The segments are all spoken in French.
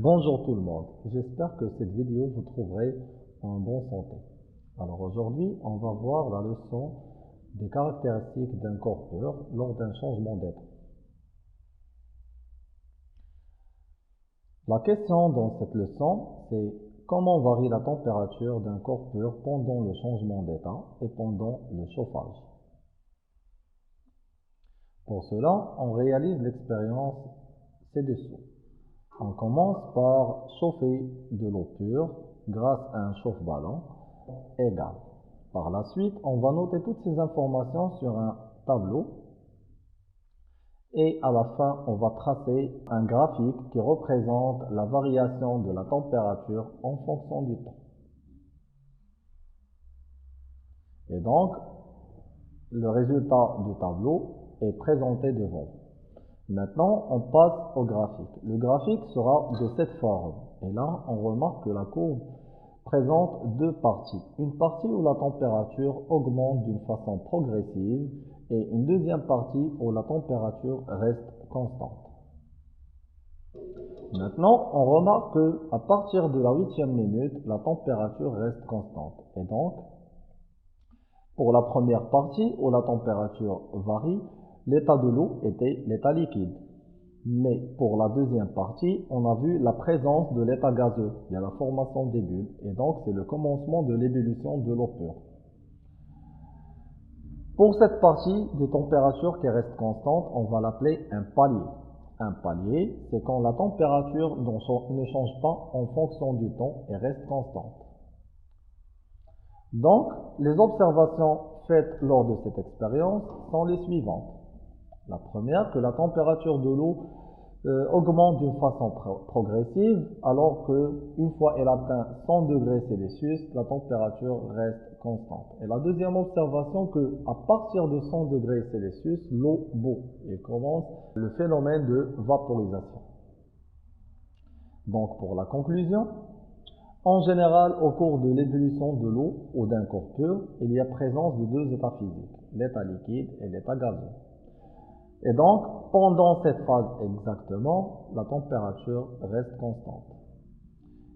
Bonjour tout le monde, j'espère que cette vidéo vous trouverez en bonne santé. Alors aujourd'hui, on va voir la leçon des caractéristiques d'un corps pur lors d'un changement d'état. La question dans cette leçon, c'est comment varie la température d'un corps pur pendant le changement d'état et pendant le chauffage. Pour cela, on réalise l'expérience ci-dessous. On commence par chauffer de l'eau pure grâce à un chauffe-ballon égal. Par la suite, on va noter toutes ces informations sur un tableau et à la fin, on va tracer un graphique qui représente la variation de la température en fonction du temps. Et donc, le résultat du tableau est présenté devant vous. Maintenant, on passe au graphique. Le graphique sera de cette forme. Et là, on remarque que la courbe présente deux parties. Une partie où la température augmente d'une façon progressive et une deuxième partie où la température reste constante. Maintenant, on remarque qu'à partir de la 8e minute, la température reste constante. Et donc, pour la première partie où la température varie, l'état de l'eau était l'état liquide. Mais pour la deuxième partie, on a vu la présence de l'état gazeux. Il y a la formation des bulles. Et donc, c'est le commencement de l'ébullition de l'eau pure. Pour cette partie de température qui reste constante, on va l'appeler un palier. Un palier, c'est quand la température ne change pas en fonction du temps et reste constante. Donc, les observations faites lors de cette expérience sont les suivantes. La première, que la température de l'eau augmente d'une façon progressive, alors qu'une fois elle atteint 100 degrés Celsius, la température reste constante. Et la deuxième observation, qu'à partir de 100 degrés Celsius, l'eau bout et commence le phénomène de vaporisation. Donc pour la conclusion, en général, au cours de l'ébullition de l'eau ou d'un corps pur, il y a présence de deux états physiques, l'état liquide et l'état gazeux. Et donc, pendant cette phase exactement, la température reste constante.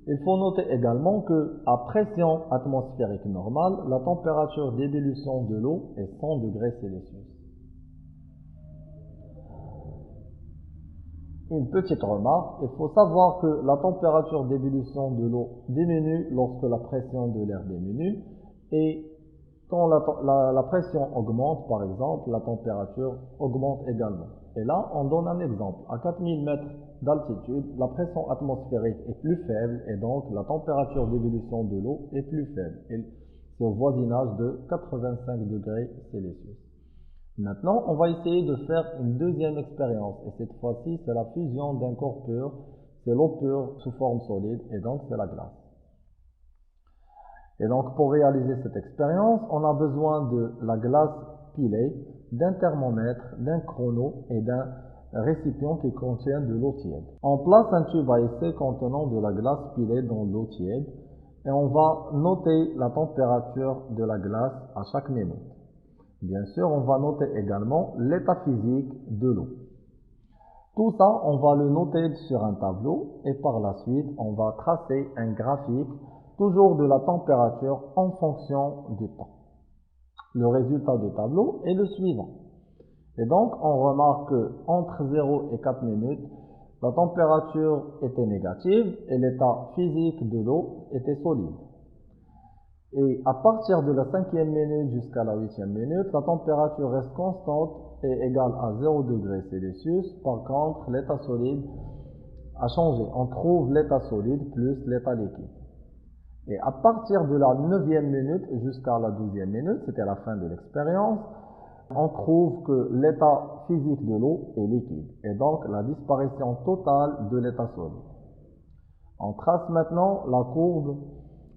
Il faut noter également qu'à pression atmosphérique normale, la température d'ébullition de l'eau est 100 degrés Celsius. Une petite remarque, il faut savoir que la température d'ébullition de l'eau diminue lorsque la pression de l'air diminue et quand la pression augmente, par exemple, la température augmente également. Et là, on donne un exemple. À 4000 mètres d'altitude, la pression atmosphérique est plus faible et donc la température d'ébullition de l'eau est plus faible. C'est au voisinage de 85 degrés Celsius. Maintenant, on va essayer de faire une deuxième expérience. Et cette fois-ci, c'est la fusion d'un corps pur. C'est l'eau pure sous forme solide et donc c'est la glace. Et donc, pour réaliser cette expérience, on a besoin de la glace pilée, d'un thermomètre, d'un chrono et d'un récipient qui contient de l'eau tiède. On place un tube à essai contenant de la glace pilée dans l'eau tiède et on va noter la température de la glace à chaque minute. Bien sûr, on va noter également l'état physique de l'eau. Tout ça, on va le noter sur un tableau et par la suite, on va tracer un graphique toujours de la température en fonction du temps. Le résultat du tableau est le suivant. Et donc, on remarque qu'entre 0 et 4 minutes, la température était négative et l'état physique de l'eau était solide. Et à partir de la 5e minute jusqu'à la 8e minute, la température reste constante et égale à 0 degrés Celsius. Par contre, l'état solide a changé. On trouve l'état solide plus l'état liquide. Et à partir de la 9e minute jusqu'à la 12e minute, c'était la fin de l'expérience, on trouve que l'état physique de l'eau est liquide. Et donc, la disparition totale de l'état solide. On trace maintenant la courbe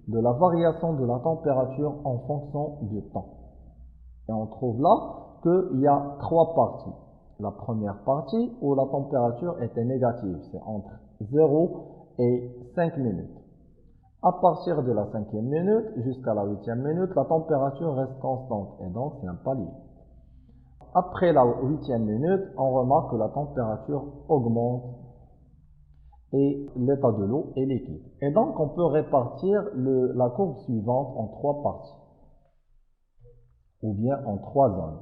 de la variation de la température en fonction du temps. Et on trouve là qu'il y a trois parties. La première partie où la température était négative, c'est entre 0 et 5 minutes. À partir de la 5e minute jusqu'à la 8e minute, la température reste constante et donc c'est un palier. Après la 8e minute, on remarque que la température augmente et l'état de l'eau est liquide. Et donc, on peut répartir la courbe suivante en 3 parties, ou bien en 3 zones.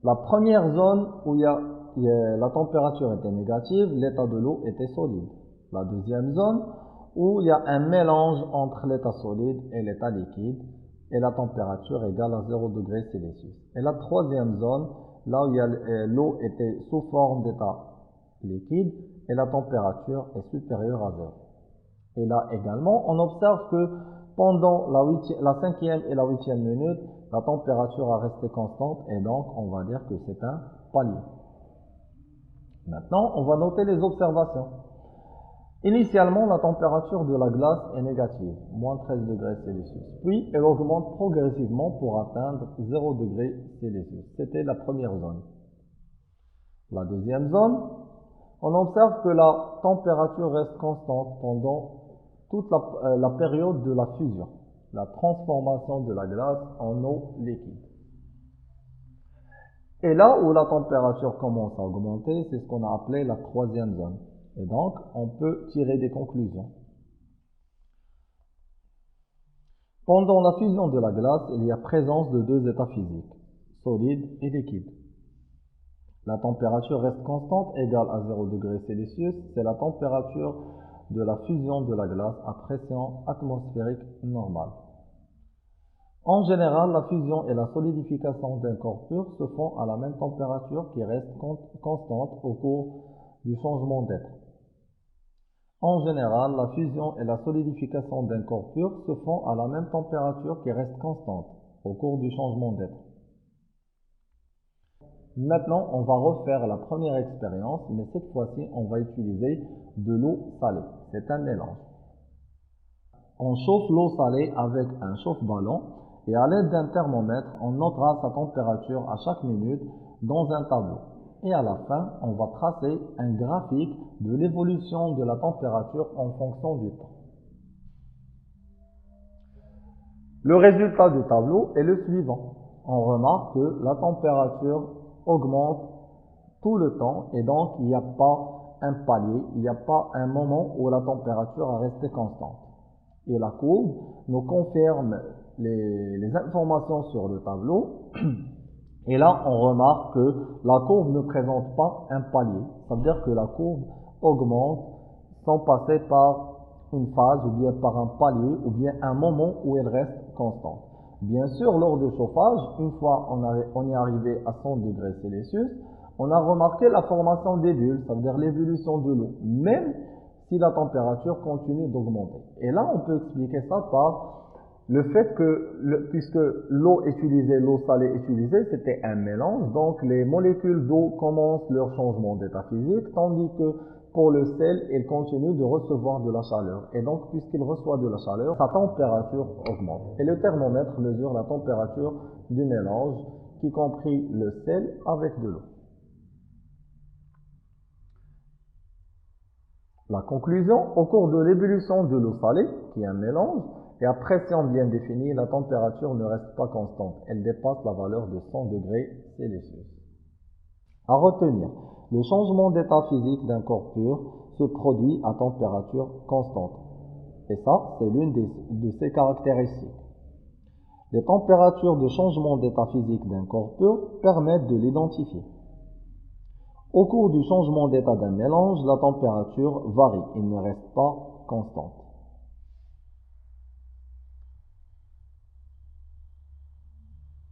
La première zone où la température était négative, l'état de l'eau était solide. La deuxième zone où il y a un mélange entre l'état solide et l'état liquide, et la température égale à 0 degré Celsius. Et la troisième zone, là où l'eau était sous forme d'état liquide et la température est supérieure à 0. Et là également, on observe que pendant la 5e et la 8e minute, la température a resté constante et donc on va dire que c'est un palier. Maintenant, on va noter les observations. Initialement, la température de la glace est négative, moins 13 degrés Celsius. Puis, elle augmente progressivement pour atteindre 0 degré Celsius. C'était la première zone. La deuxième zone, on observe que la température reste constante pendant toute la période de la fusion, la transformation de la glace en eau liquide. Et là où la température commence à augmenter, c'est ce qu'on a appelé la troisième zone. Et donc, on peut tirer des conclusions. Pendant la fusion de la glace, il y a présence de 2 états physiques, solide et liquide. La température reste constante, égale à 0 degré Celsius. C'est la température de la fusion de la glace à pression atmosphérique normale. En général, la fusion et la solidification d'un corps pur se font à la même température qui reste constante au cours du changement d'être. En général, la fusion et la solidification d'un corps pur se font à la même température qui reste constante au cours du changement d'être. Maintenant, on va refaire la première expérience, mais cette fois-ci, on va utiliser de l'eau salée. C'est un mélange. On chauffe l'eau salée avec un chauffe-ballon et à l'aide d'un thermomètre, on notera sa température à chaque minute dans un tableau. Et à la fin, on va tracer un graphique de l'évolution de la température en fonction du temps. Le résultat du tableau est le suivant. On remarque que la température augmente tout le temps et donc il n'y a pas un palier, il n'y a pas un moment où la température a resté constante. Et la courbe nous confirme les informations sur le tableau. Et là, on remarque que la courbe ne présente pas un palier. Ça veut dire que la courbe augmente sans passer par une phase ou bien par un palier ou bien un moment où elle reste constante. Bien sûr, lors du chauffage, une fois on est arrivé à 100 degrés Celsius, on a remarqué la formation des bulles, ça veut dire l'évolution de l'eau, même si la température continue d'augmenter. Et là, on peut expliquer ça par le fait que, puisque l'eau salée utilisée, c'était un mélange, donc les molécules d'eau commencent leur changement d'état physique, tandis que pour le sel, il continue de recevoir de la chaleur. Et donc, puisqu'il reçoit de la chaleur, sa température augmente. Et le thermomètre mesure la température du mélange, qui comprit le sel avec de l'eau. La conclusion, au cours de l'ébullition de l'eau salée, qui est un mélange, et à pression bien définie, la température ne reste pas constante. Elle dépasse la valeur de 100 degrés Celsius. À retenir, le changement d'état physique d'un corps pur se produit à température constante. Et ça, c'est l'une de ses caractéristiques. Les températures de changement d'état physique d'un corps pur permettent de l'identifier. Au cours du changement d'état d'un mélange, la température varie, il ne reste pas constante.